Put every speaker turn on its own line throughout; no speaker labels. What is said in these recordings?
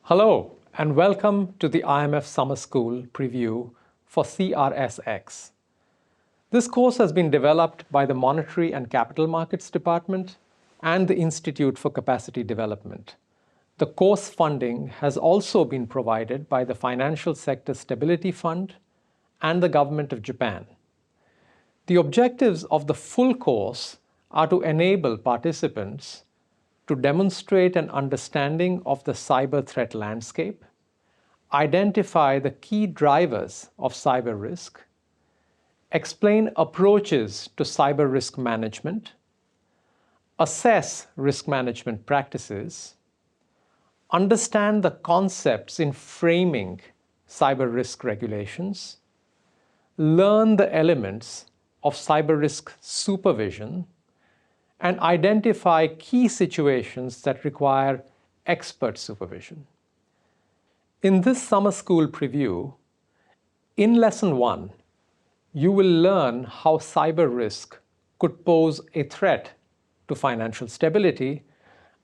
Hello, and welcome to the IMF Summer School preview for CRSx. This course has been developed by the Monetary and Capital Markets Department and the Institute for Capacity Development. The course funding has also been provided by the Financial Sector Stability Fund and the Government of Japan. The objectives of the full course are to enable participants to demonstrate an understanding of the cyber threat landscape, identify the key drivers of cyber risk, explain approaches to cyber risk management, assess risk management practices, understand the concepts in framing cyber risk regulations, learn the elements of cyber risk supervision, and identify key situations that require expert supervision. In this summer school preview, in Lesson 1, you will learn how cyber risk could pose a threat to financial stability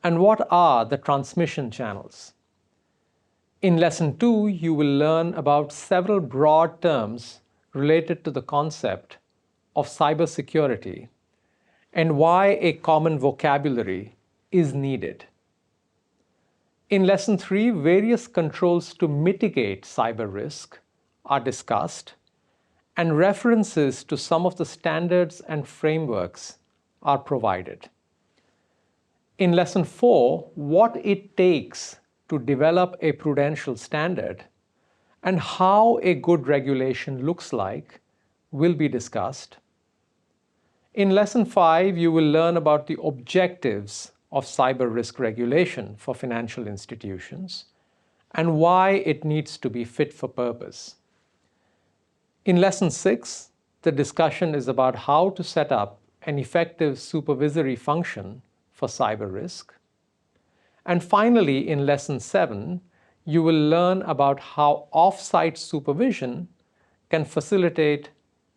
and what are the transmission channels. In Lesson 2, you will learn about several broad terms related to the concept of cybersecurity and why a common vocabulary is needed. In Lesson 3, various controls to mitigate cyber risk are discussed, and references to some of the standards and frameworks are provided. In Lesson 4, what it takes to develop a prudential standard and how a good regulation looks like will be discussed. In Lesson 5, you will learn about the objectives of cyber risk regulation for financial institutions and why it needs to be fit for purpose. In Lesson 6, the discussion is about how to set up an effective supervisory function for cyber risk. And finally, in Lesson 7, you will learn about how off-site supervision can facilitate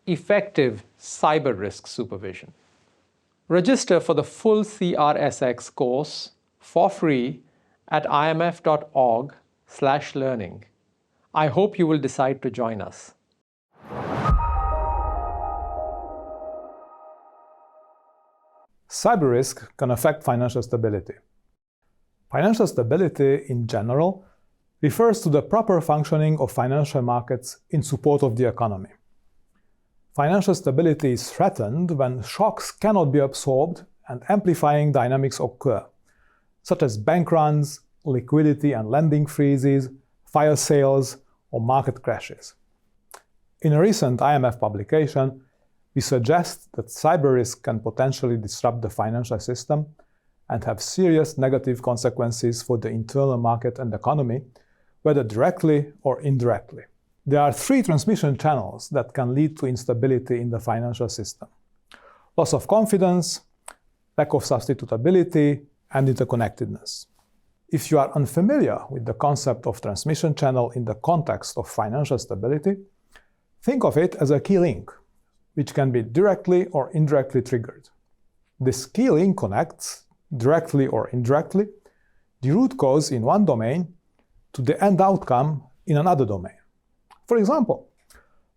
effective cyber risk supervision. Register for the full CRSx course for free at imf.org/learning. I hope you will decide to join us.
Cyber risk can affect financial stability. Financial stability, in general, refers to the proper functioning of financial markets in support of the economy. Financial stability is threatened when shocks cannot be absorbed and amplifying dynamics occur, such as bank runs, liquidity and lending freezes, fire sales, or market crashes. In a recent IMF publication, we suggest that cyber risk can potentially disrupt the financial system and have serious negative consequences for the internal market and economy, whether directly or indirectly. There are three transmission channels that can lead to instability in the financial system: loss of confidence, lack of substitutability, and interconnectedness. If you are unfamiliar with the concept of transmission channel in the context of financial stability, think of it as a key link, which can be directly or indirectly triggered. This key link connects, directly or indirectly, the root cause in one domain to the end outcome in another domain. For example,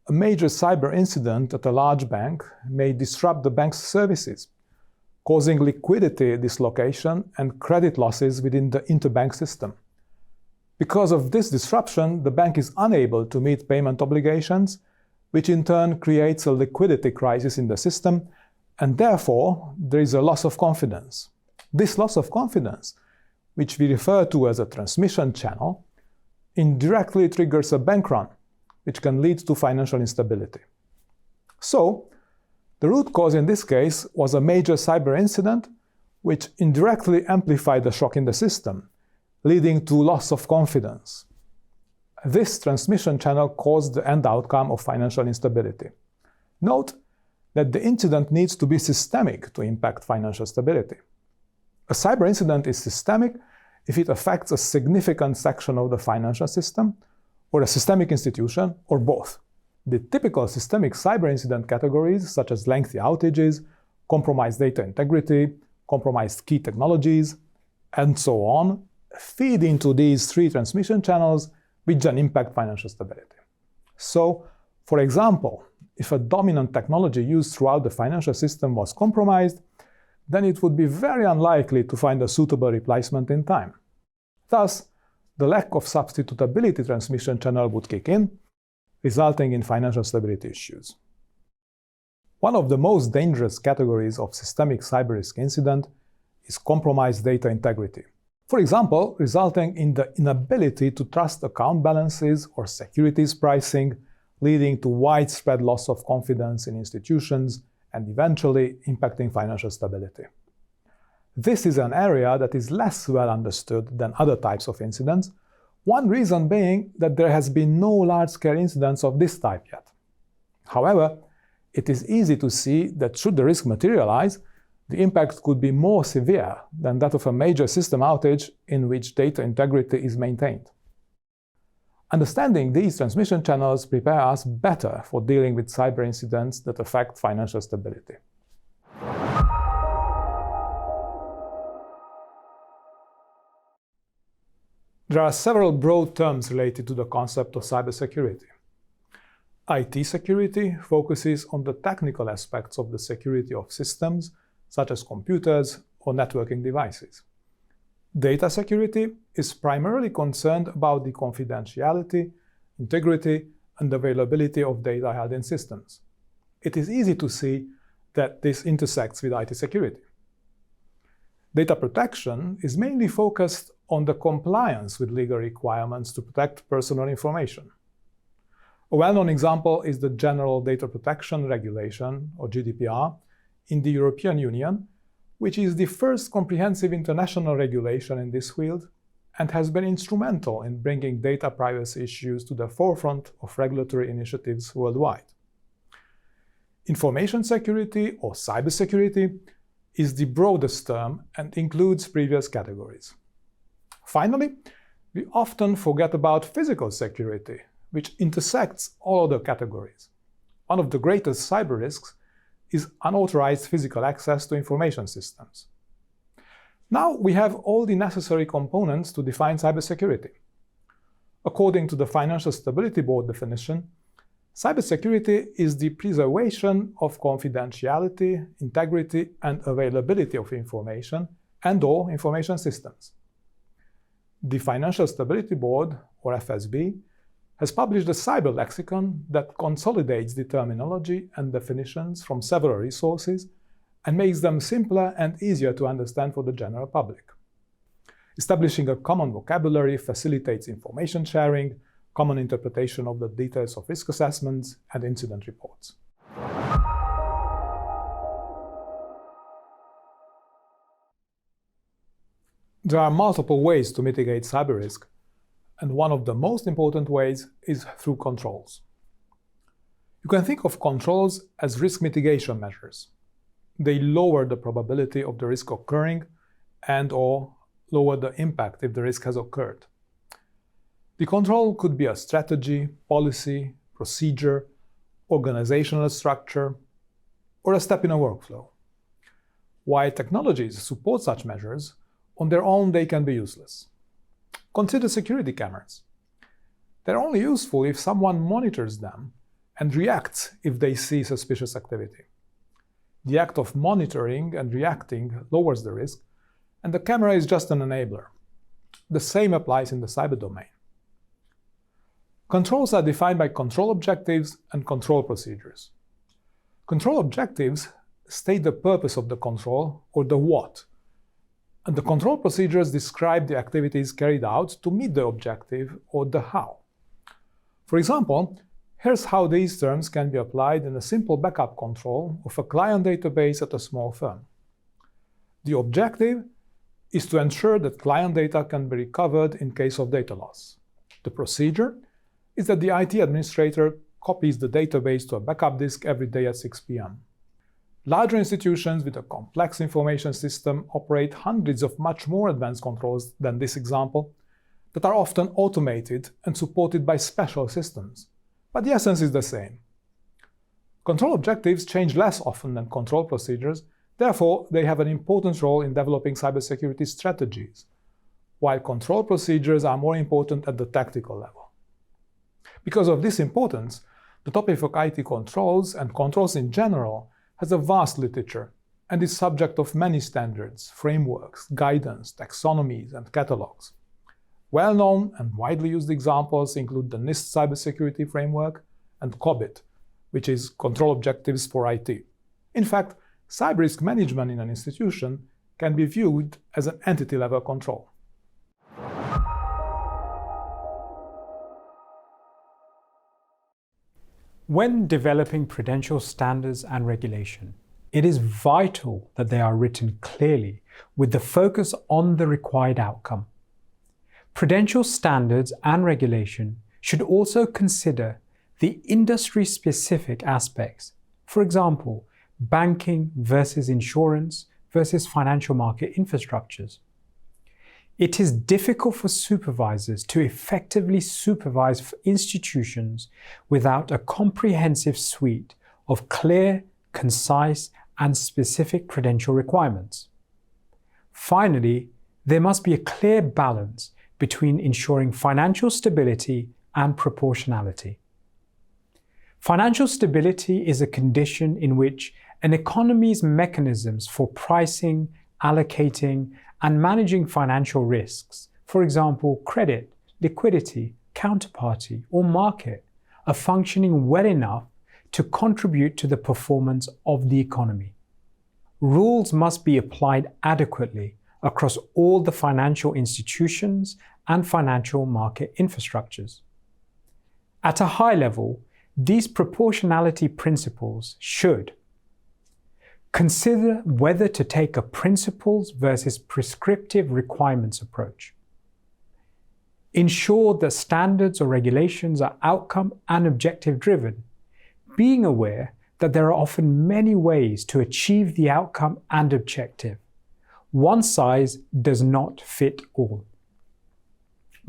a major cyber incident at a large bank may disrupt the bank's services, causing liquidity dislocation and credit losses within the interbank system. Because of this disruption, the bank is unable to meet payment obligations, which in turn creates a liquidity crisis in the system, and therefore there is a loss of confidence. This loss of confidence, which we refer to as a transmission channel, indirectly triggers a bank run, which can lead to financial instability. So, the root cause in this case was a major cyber incident which indirectly amplified the shock in the system, leading to loss of confidence. This transmission channel caused the end outcome of financial instability. Note that the incident needs to be systemic to impact financial stability. A cyber incident is systemic if it affects a significant section of the financial system, or a systemic institution, or both. The typical systemic cyber incident categories, such as lengthy outages, compromised data integrity, compromised key technologies, and so on, feed into these three transmission channels, which then impact financial stability. So, for example, if a dominant technology used throughout the financial system was compromised, then it would be very unlikely to find a suitable replacement in time. Thus, the lack of substitutability transmission channel would kick in, resulting in financial stability issues. One of the most dangerous categories of systemic cyber risk incident is compromised data integrity. For example, resulting in the inability to trust account balances or securities pricing, leading to widespread loss of confidence in institutions and eventually impacting financial stability. This is an area that is less well understood than other types of incidents, one reason being that there has been no large-scale incidents of this type yet. However, it is easy to see that should the risk materialize, the impact could be more severe than that of a major system outage in which data integrity is maintained. Understanding these transmission channels prepare us better for dealing with cyber incidents that affect financial stability. There are several broad terms related to the concept of cybersecurity. IT security focuses on the technical aspects of the security of systems, such as computers or networking devices. Data security is primarily concerned about the confidentiality, integrity, and availability of data held in systems. It is easy to see that this intersects with IT security. Data protection is mainly focused on the compliance with legal requirements to protect personal information. A well-known example is the General Data Protection Regulation, or GDPR, in the European Union, which is the first comprehensive international regulation in this field and has been instrumental in bringing data privacy issues to the forefront of regulatory initiatives worldwide. Information security, or cybersecurity, is the broadest term and includes previous categories. Finally, we often forget about physical security, which intersects all other categories. One of the greatest cyber risks is unauthorized physical access to information systems. Now we have all the necessary components to define cybersecurity. According to the Financial Stability Board definition, cybersecurity is the preservation of confidentiality, integrity, and availability of information and/or information systems. The Financial Stability Board, or FSB, has published a cyber lexicon that consolidates the terminology and definitions from several resources and makes them simpler and easier to understand for the general public. Establishing a common vocabulary facilitates information sharing, common interpretation of the details of risk assessments, and incident reports. There are multiple ways to mitigate cyber risk, and one of the most important ways is through controls. You can think of controls as risk mitigation measures. They lower the probability of the risk occurring and/or lower the impact if the risk has occurred. The control could be a strategy, policy, procedure, organizational structure, or a step in a workflow. While technologies support such measures, on their own they can be useless. Consider security cameras. They're only useful if someone monitors them and reacts if they see suspicious activity. The act of monitoring and reacting lowers the risk, and the camera is just an enabler. The same applies in the cyber domain. Controls are defined by control objectives and control procedures. Control objectives state the purpose of the control, or the what, and the control procedures describe the activities carried out to meet the objective, or the how. For example, here's how these terms can be applied in a simple backup control of a client database at a small firm. The objective is to ensure that client data can be recovered in case of data loss. The procedure is that the IT administrator copies the database to a backup disk every day at 6 p.m. Larger institutions with a complex information system operate hundreds of much more advanced controls than this example that are often automated and supported by special systems. But the essence is the same. Control objectives change less often than control procedures, therefore they have an important role in developing cybersecurity strategies. while control procedures are more important at the tactical level. Because of this importance, the topic of IT controls and controls in general has a vast literature and is subject of many standards, frameworks, guidance, taxonomies, and catalogs. Well-known and widely used examples include the NIST cybersecurity framework and COBIT, which is Control Objectives for IT. In fact, cyber risk management in an institution can be viewed as an entity-level control.
When developing prudential standards and regulation, it is vital that they are written clearly with the focus on the required outcome. Prudential standards and regulation should also consider the industry-specific aspects, for example, banking versus insurance versus financial market infrastructures. It is difficult for supervisors to effectively supervise institutions without a comprehensive suite of clear, concise, and specific prudential requirements. Finally, there must be a clear balance between ensuring financial stability and proportionality. Financial stability is a condition in which an economy's mechanisms for pricing, allocating, and managing financial risks, for example, credit, liquidity, counterparty, or market, are functioning well enough to contribute to the performance of the economy. Rules must be applied adequately across all the financial institutions and financial market infrastructures. At a high level, these proportionality principles should consider whether to take a principles versus prescriptive requirements approach. Ensure that standards or regulations are outcome and objective driven, being aware that there are often many ways to achieve the outcome and objective. One size does not fit all.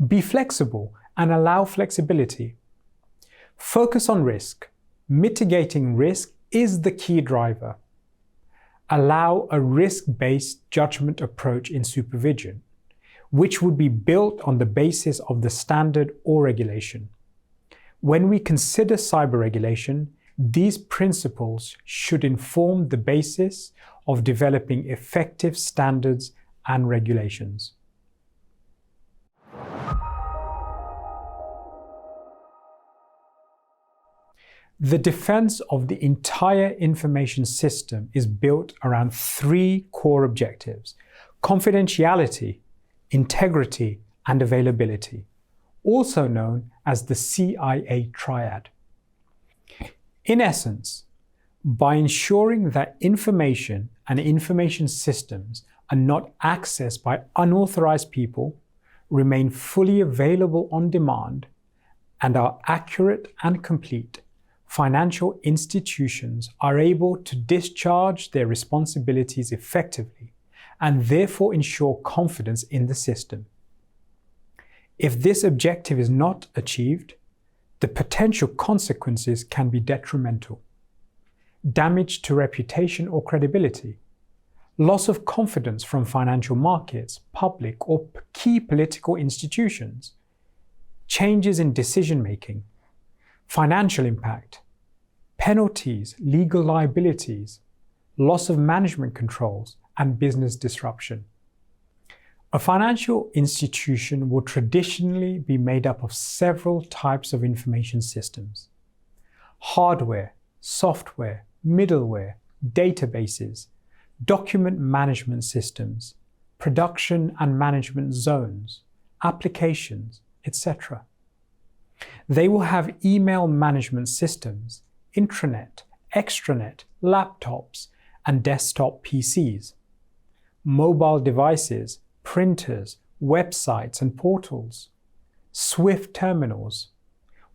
Be flexible and allow flexibility. Focus on risk. Mitigating risk is the key driver. Allow a risk-based judgment approach in supervision, which would be built on the basis of the standard or regulation. When we consider cyber regulation, these principles should inform the basis of developing effective standards and regulations. The defense of the entire information system is built around three core objectives: confidentiality, integrity, and availability, also known as the CIA Triad. In essence, by ensuring that information and information systems are not accessed by unauthorized people, remain fully available on demand, and are accurate and complete, financial institutions are able to discharge their responsibilities effectively and therefore ensure confidence in the system. If this objective is not achieved, the potential consequences can be detrimental. Damage to reputation or credibility, loss of confidence from financial markets, public or key political institutions, changes in decision-making, financial impact, penalties, legal liabilities, loss of management controls, and business disruption. A financial institution will traditionally be made up of several types of information systems: hardware, software, middleware, databases, document management systems, production and management zones, applications, etc. They will have email management systems, intranet, extranet, laptops, and desktop PCs, mobile devices, printers, websites and portals, SWIFT terminals,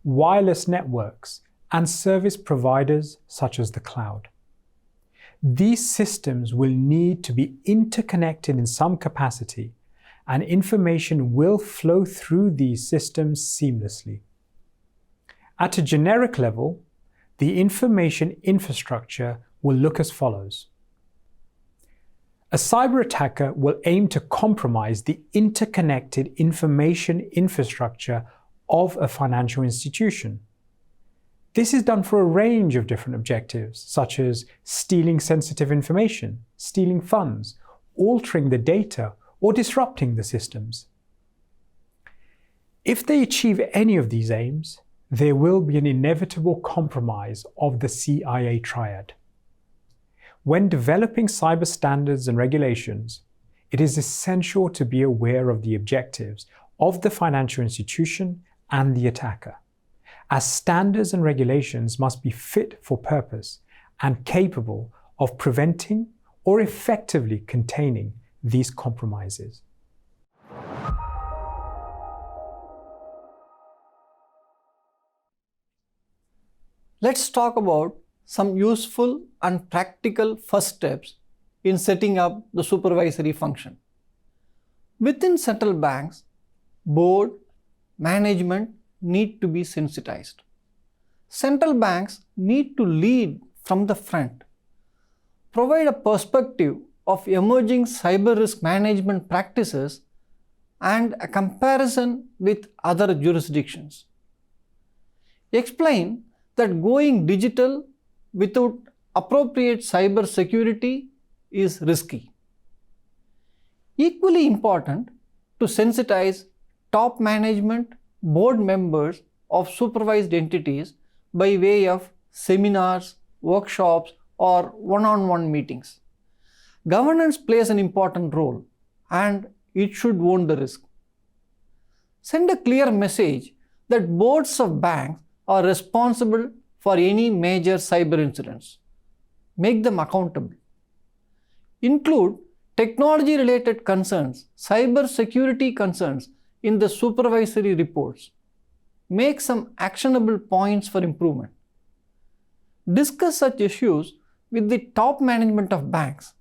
wireless networks, and service providers such as the cloud. These systems will need to be interconnected in some capacity, and information will flow through these systems seamlessly. At a generic level, the information infrastructure will look as follows: A cyber attacker will aim to compromise the interconnected information infrastructure of a financial institution. This is done for a range of different objectives, such as stealing sensitive information, stealing funds, altering the data, or disrupting the systems. If they achieve any of these aims, there will be an inevitable compromise of the CIA Triad. When developing cyber standards and regulations, it is essential to be aware of the objectives of the financial institution and the attacker, as standards and regulations must be fit for purpose and capable of preventing or effectively containing these compromises.
Let's talk about some useful and practical first steps in setting up the supervisory function. Within central banks, board, management need to be sensitized. Central banks need to lead from the front, provide a perspective of emerging cyber risk management practices and a comparison with other jurisdictions. Explain that going digital without appropriate cyber security is risky. Equally important to sensitize top management, board members of supervised entities by way of seminars, workshops, or one-on-one meetings. Governance plays an important role and it should own the risk. Send a clear message that boards of banks are responsible for any major cyber incidents. Make them accountable. Include technology-related concerns, cyber security concerns in the supervisory reports. Make some actionable points for improvement. Discuss such issues with the top management of banks.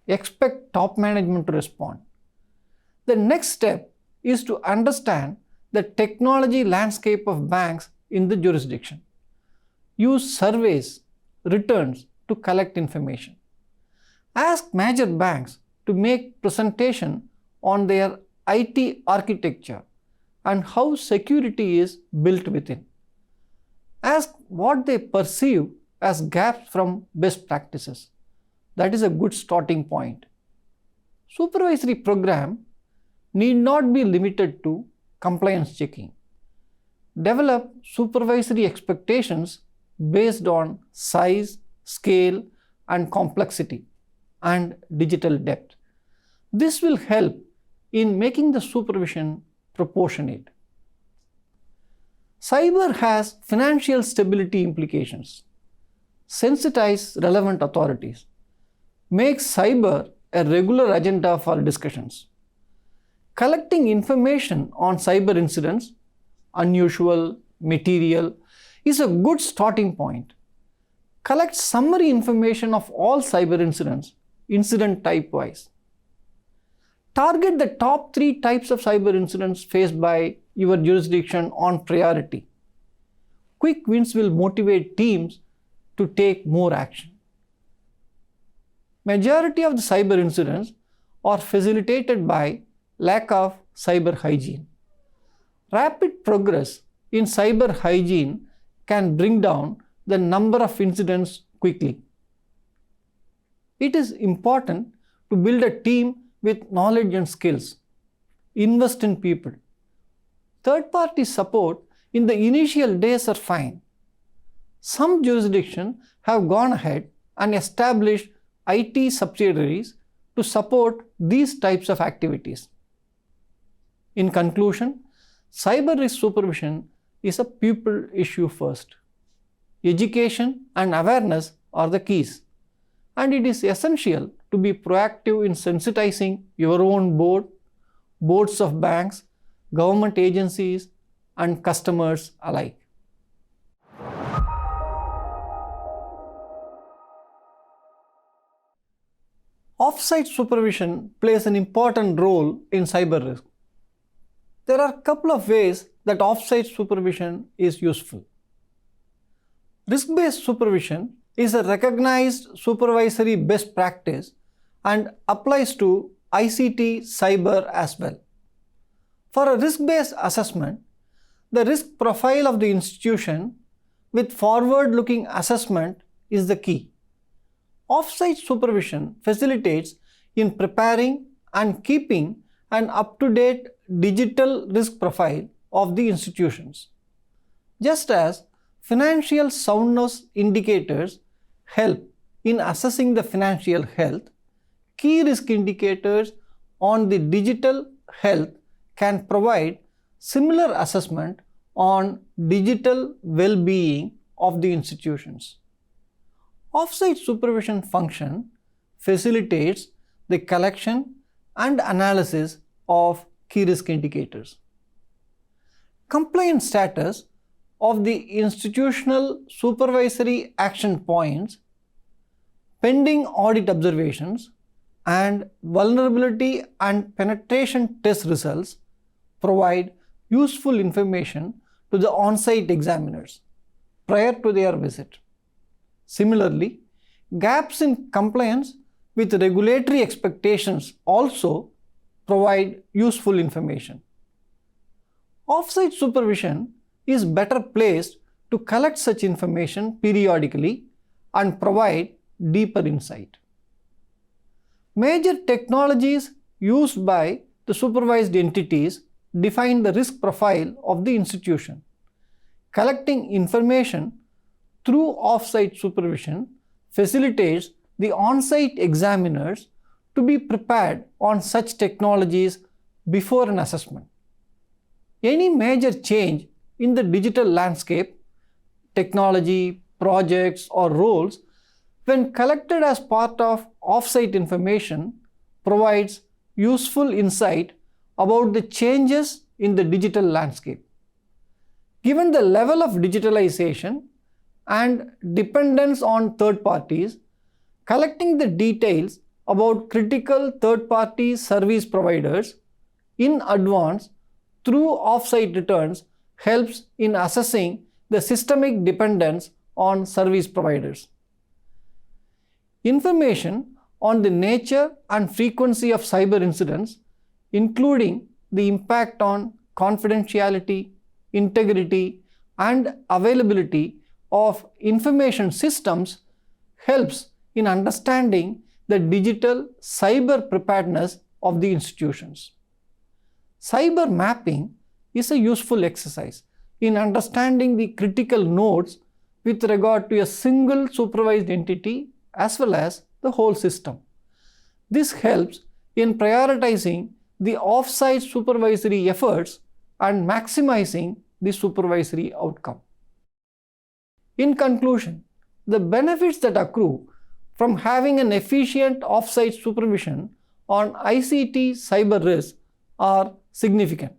Expect top management to respond. The next step is to understand the technology landscape of banks in the jurisdiction. Use surveys, returns to collect information. Ask major banks to make presentation on their IT architecture and how security is built within. Ask what they perceive as gaps from best practices. That is a good starting point. Supervisory program need not be limited to compliance checking. Develop supervisory expectations based on size, scale, and complexity, and digital depth. This will help in making the supervision proportionate. Cyber has financial stability implications. Sensitize relevant authorities. Make cyber a regular agenda for discussions. Collecting information on cyber incidents, unusual, material, is a good starting point. Collect summary information of all cyber incidents, incident type wise. Target the top 3 types of cyber incidents faced by your jurisdiction on priority. Quick wins will motivate teams to take more action. Majority of the cyber incidents are facilitated by lack of cyber hygiene. Rapid progress in cyber hygiene can bring down the number of incidents quickly. It is important to build a team with knowledge and skills. Invest in people. Third-party support in the initial days are fine. Some jurisdictions have gone ahead and established IT subsidiaries to support these types of activities. In conclusion, cyber risk supervision is a people issue first. Education and awareness are the keys, and it is essential to be proactive in sensitizing your own board, boards of banks, government agencies, and customers alike. Off-site supervision plays an important role in cyber risk. There are a couple of ways that off-site supervision is useful. Risk-based supervision is a recognized supervisory best practice and applies to ICT cyber as well. For a risk-based assessment, the risk profile of the institution with forward-looking assessment is the key. Off-site supervision facilitates in preparing and keeping an up-to-date digital risk profile of the institutions. Just as financial soundness indicators help in assessing the financial health, key risk indicators on the digital health can provide similar assessment on digital well-being of the institutions. Off-site supervision function facilitates the collection and analysis of key risk indicators. Compliance status of the institutional supervisory action points, pending audit observations, and vulnerability and penetration test results provide useful information to the on-site examiners prior to their visit. Similarly, gaps in compliance with regulatory expectations also provide useful information. Off-site supervision is better placed to collect such information periodically and provide deeper insight. Major technologies used by the supervised entities define the risk profile of the institution. Collecting information through off-site supervision facilitates the on-site examiners to be prepared on such technologies before an assessment. Any major change in the digital landscape, technology, projects, or roles, when collected as part of off-site information, provides useful insight about the changes in the digital landscape. Given the level of digitalization and dependence on third parties, collecting the details about critical third-party service providers in advance through off-site returns helps in assessing the systemic dependence on service providers. Information on the nature and frequency of cyber incidents, including the impact on confidentiality, integrity, and availability of information systems, helps in understanding the digital cyber preparedness of the institutions. Cyber mapping is a useful exercise in understanding the critical nodes with regard to a single supervised entity as well as the whole system. This helps in prioritizing the off-site supervisory efforts and maximizing the supervisory outcome. In conclusion, the benefits that accrue from having an efficient off-site supervision on ICT cyber risk are significant.